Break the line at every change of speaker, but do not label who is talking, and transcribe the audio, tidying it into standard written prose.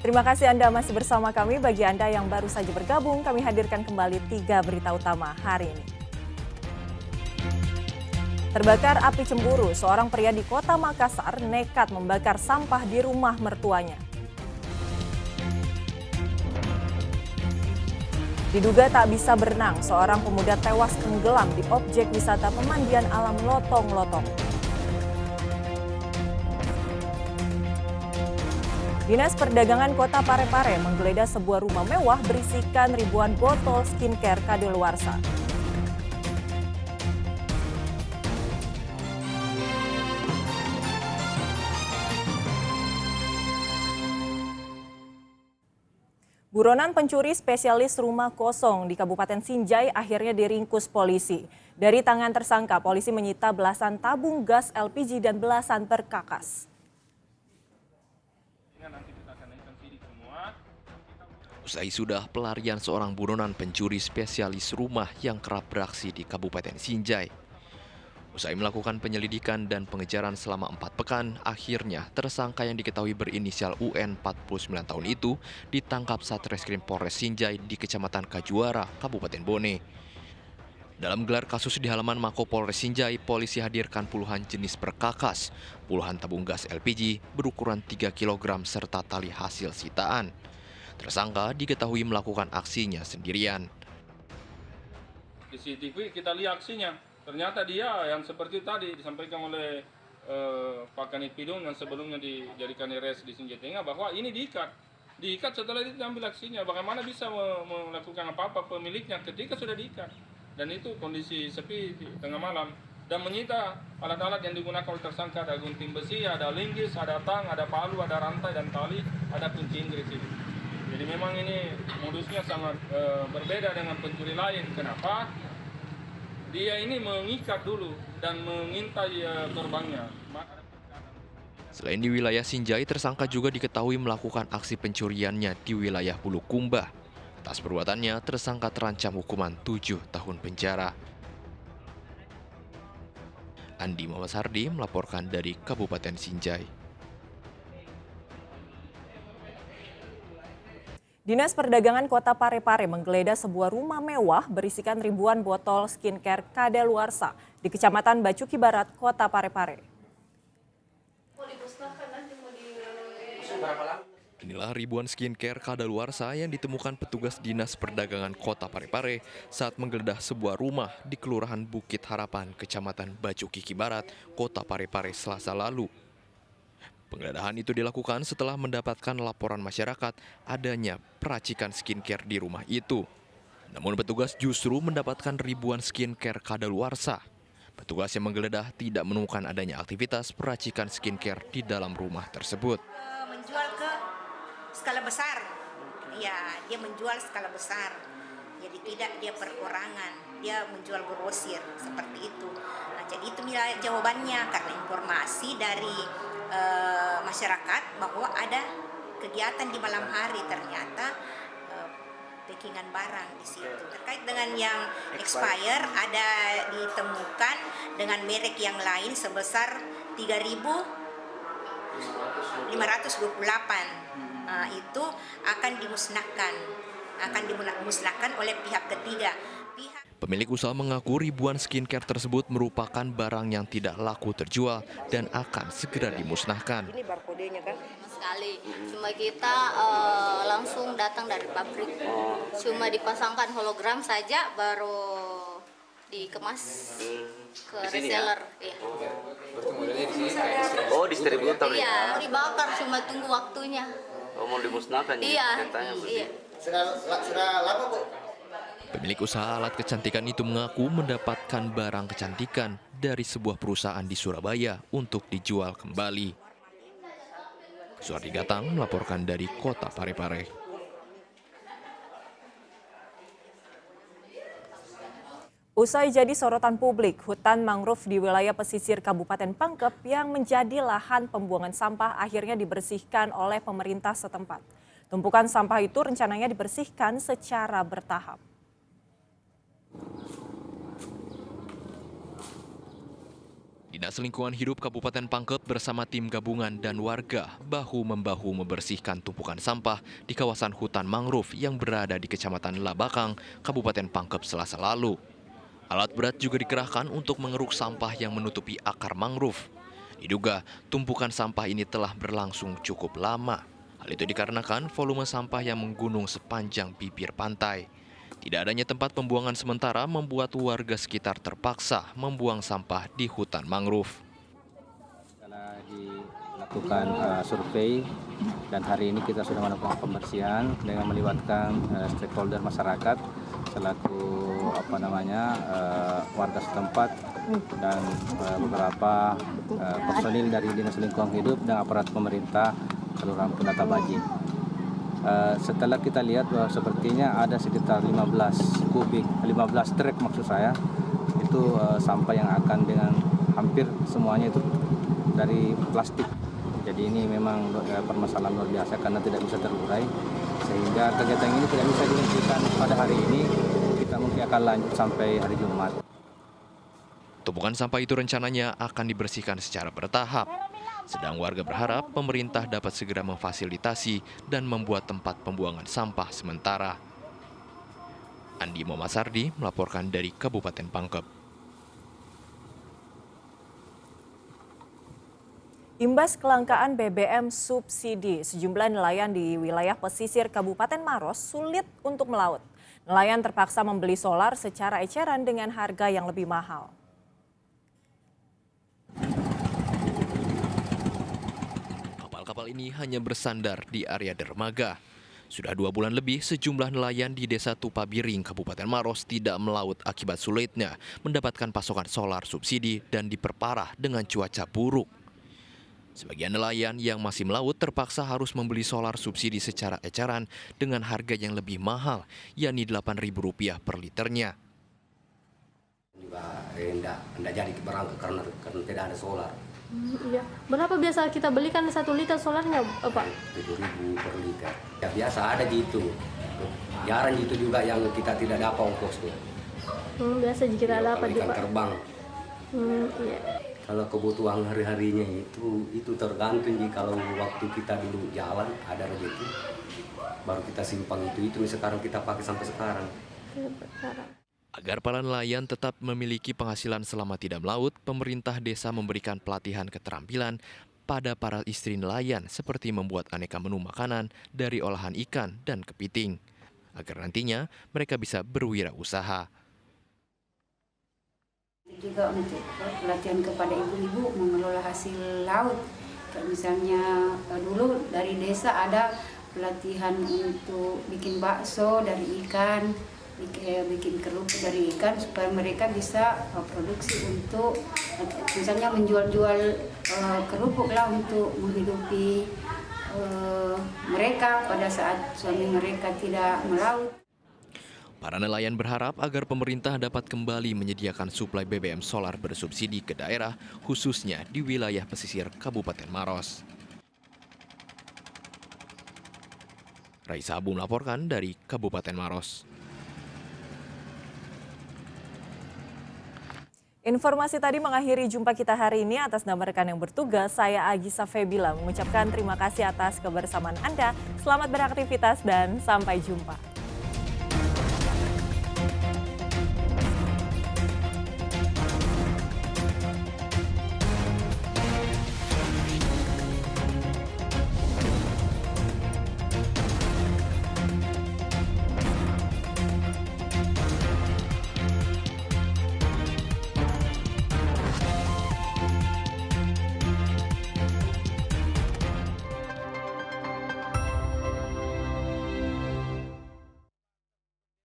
Terima kasih Anda masih bersama kami. Bagi Anda yang baru saja bergabung, kami hadirkan kembali 3 berita utama hari ini. Terbakar api cemburu, seorang pria di Kota Makassar nekat membakar sampah di rumah mertuanya. Diduga tak bisa berenang, seorang pemuda tewas tenggelam di objek wisata pemandian alam Lotong-Lotong. Dinas Perdagangan Kota Parepare menggeledah sebuah rumah mewah berisikan ribuan botol skincare kadaluarsa. Buronan pencuri spesialis rumah kosong di Kabupaten Sinjai akhirnya diringkus polisi. Dari tangan tersangka, polisi menyita belasan tabung gas LPG dan belasan perkakas.
Usai sudah pelarian seorang buronan pencuri spesialis rumah yang kerap beraksi di Kabupaten Sinjai. Usai melakukan penyelidikan dan pengejaran selama 4 pekan, akhirnya tersangka yang diketahui berinisial UN 49 tahun itu ditangkap Satreskrim Polres Sinjai di Kecamatan Kajuara, Kabupaten Bone. Dalam gelar kasus di halaman Mako Polres Sinjai, polisi hadirkan puluhan jenis perkakas, puluhan tabung gas LPG berukuran 3 kg serta tali hasil sitaan. Tersangka diketahui melakukan aksinya sendirian.
Di CCTV kita lihat aksinya. Ternyata dia yang seperti tadi disampaikan oleh Pak Kanit Pidum yang sebelumnya dijadikan RS di Sinjai Tengah bahwa ini diikat. Diikat setelah itu diambil aksinya. Bagaimana bisa melakukan apa-apa pemiliknya ketika sudah diikat. Dan itu kondisi sepi di tengah malam. Dan menyita alat-alat yang digunakan oleh tersangka, ada gunting besi, ada linggis, ada tang, ada palu, ada rantai dan tali, ada kunci Inggris ini. Jadi memang ini modusnya sangat berbeda dengan pencuri lain. Kenapa? Dia ini mengikat dulu dan mengintai korbannya.
Selain di wilayah Sinjai, tersangka juga diketahui melakukan aksi pencuriannya di wilayah Bulukumba. Atas perbuatannya, tersangka terancam hukuman 7 tahun penjara. Andi Muhammad Sardi melaporkan dari Kabupaten Sinjai.
Dinas Perdagangan Kota Parepare menggeledah sebuah rumah mewah berisikan ribuan botol skincare kadaluarsa di Kecamatan Bacuki Barat, Kota Parepare.
Inilah ribuan skincare kadaluarsa yang ditemukan petugas Dinas Perdagangan Kota Parepare saat menggeledah sebuah rumah di Kelurahan Bukit Harapan, Kecamatan Bacuki Barat, Kota Parepare Selasa lalu. Penggeledahan itu dilakukan setelah mendapatkan laporan masyarakat adanya peracikan skincare di rumah itu. Namun petugas justru mendapatkan ribuan skincare kadaluarsa. Petugas yang menggeledah tidak menemukan adanya aktivitas peracikan skincare di dalam rumah tersebut.
Menjual ke skala besar, ya dia menjual skala besar. Jadi tidak dia perorangan, dia menjual grosir seperti itu. Nah, jadi itu jawabannya karena informasi dari masyarakat bahwa ada kegiatan di malam hari, ternyata packingan barang di situ. Terkait dengan yang expire ada ditemukan dengan merek yang lain sebesar 3.528. Itu akan dimusnahkan oleh pihak ketiga.
Pemilik usaha mengaku ribuan skincare tersebut merupakan barang yang tidak laku terjual dan akan segera dimusnahkan.
Ini barcode-nya kan?
Sekali, cuma kita langsung datang dari pabrik, cuma dipasangkan hologram saja baru dikemas ke reseller. Ya.
Oh, distributor ya?
Iya, dibakar, cuma tunggu waktunya.
Oh, mau dimusnahkan
Iya,
ya?
iya.
Sudah lama, Bu?
Pemilik usaha alat kecantikan itu mengaku mendapatkan barang kecantikan dari sebuah perusahaan di Surabaya untuk dijual kembali. Suardi Gatang melaporkan dari Kota Parepare.
Usai jadi sorotan publik, hutan mangrove di wilayah pesisir Kabupaten Pangkep yang menjadi lahan pembuangan sampah akhirnya dibersihkan oleh pemerintah setempat. Tumpukan sampah itu rencananya dibersihkan secara bertahap.
Dinas Lingkungan Hidup Kabupaten Pangkep bersama tim gabungan dan warga bahu-membahu membersihkan tumpukan sampah di kawasan hutan mangrove yang berada di Kecamatan Labakang, Kabupaten Pangkep Selasa lalu. Alat berat juga dikerahkan untuk mengeruk sampah yang menutupi akar mangrove. Diduga tumpukan sampah ini telah berlangsung cukup lama. Hal itu dikarenakan volume sampah yang menggunung sepanjang bibir pantai. Tidak adanya tempat pembuangan sementara membuat warga sekitar terpaksa membuang sampah di hutan mangrove.
Karena dilakukan survei dan hari ini kita sudah melakukan pembersihan dengan melibatkan stakeholder masyarakat selaku warga setempat dan beberapa personil dari Dinas Lingkungan Hidup dan aparat pemerintah Kelurahan Penata Baji. Setelah kita lihat bahwa sepertinya ada sekitar 15 truk maksud saya, itu sampah yang akan dengan hampir semuanya itu dari plastik. Jadi ini memang permasalahan luar biasa karena tidak bisa terurai, sehingga kegiatan ini tidak bisa dihentikan pada hari ini, kita mungkin akan lanjut sampai hari Jumat.
Tumpukan sampah itu rencananya akan dibersihkan secara bertahap. Sedang warga berharap pemerintah dapat segera memfasilitasi dan membuat tempat pembuangan sampah sementara. Andi Momasardi melaporkan dari Kabupaten Pangkep.
Imbas kelangkaan BBM subsidi, sejumlah nelayan di wilayah pesisir Kabupaten Maros sulit untuk melaut. Nelayan terpaksa membeli solar secara eceran dengan harga yang lebih mahal.
Kapal ini hanya bersandar di area dermaga. Sudah 2 bulan lebih, sejumlah nelayan di Desa Tupabiring, Kabupaten Maros tidak melaut akibat sulitnya mendapatkan pasokan solar subsidi dan diperparah dengan cuaca buruk. Sebagian nelayan yang masih melaut terpaksa harus membeli solar subsidi secara eceran dengan harga yang lebih mahal, yakni Rp8.000 per liternya.
Juga enggak jadi berangkat karena tidak ada solar.
Iya. Berapa biasa kita belikan 1 liter solarnya, Pak?
7.000 per liter. Ya biasa ada gitu. Jarang gitu juga yang kita tidak dapat ongkosnya.
Biasa jika kita dapat
ikan
Pak.
terbang.
Iya.
Kalau kebutuhan hari-harinya itu tergantung jika kalau waktu kita dulu jalan ada rezeki baru kita simpang itu sekarang kita pakai sampai sekarang.
Agar para nelayan tetap memiliki penghasilan selama tidak melaut, pemerintah desa memberikan pelatihan keterampilan pada para istri nelayan seperti membuat aneka menu makanan dari olahan ikan dan kepiting, agar nantinya mereka bisa berwirausaha.
Juga untuk pelatihan kepada ibu-ibu mengelola hasil laut. Misalnya dulu dari desa ada pelatihan untuk bikin bakso dari ikan, bikin kerupuk dari ikan supaya mereka bisa produksi untuk misalnya menjual-jual kerupuk lah untuk menghidupi mereka pada saat suami mereka tidak melaut.
Para nelayan berharap agar pemerintah dapat kembali menyediakan suplai BBM solar bersubsidi ke daerah, khususnya di wilayah pesisir Kabupaten Maros. Raisa Abu melaporkan dari Kabupaten Maros.
Informasi tadi mengakhiri jumpa kita hari ini. Atas nama rekan yang bertugas, saya Agisa Febila mengucapkan terima kasih atas kebersamaan Anda. Selamat beraktivitas dan sampai jumpa.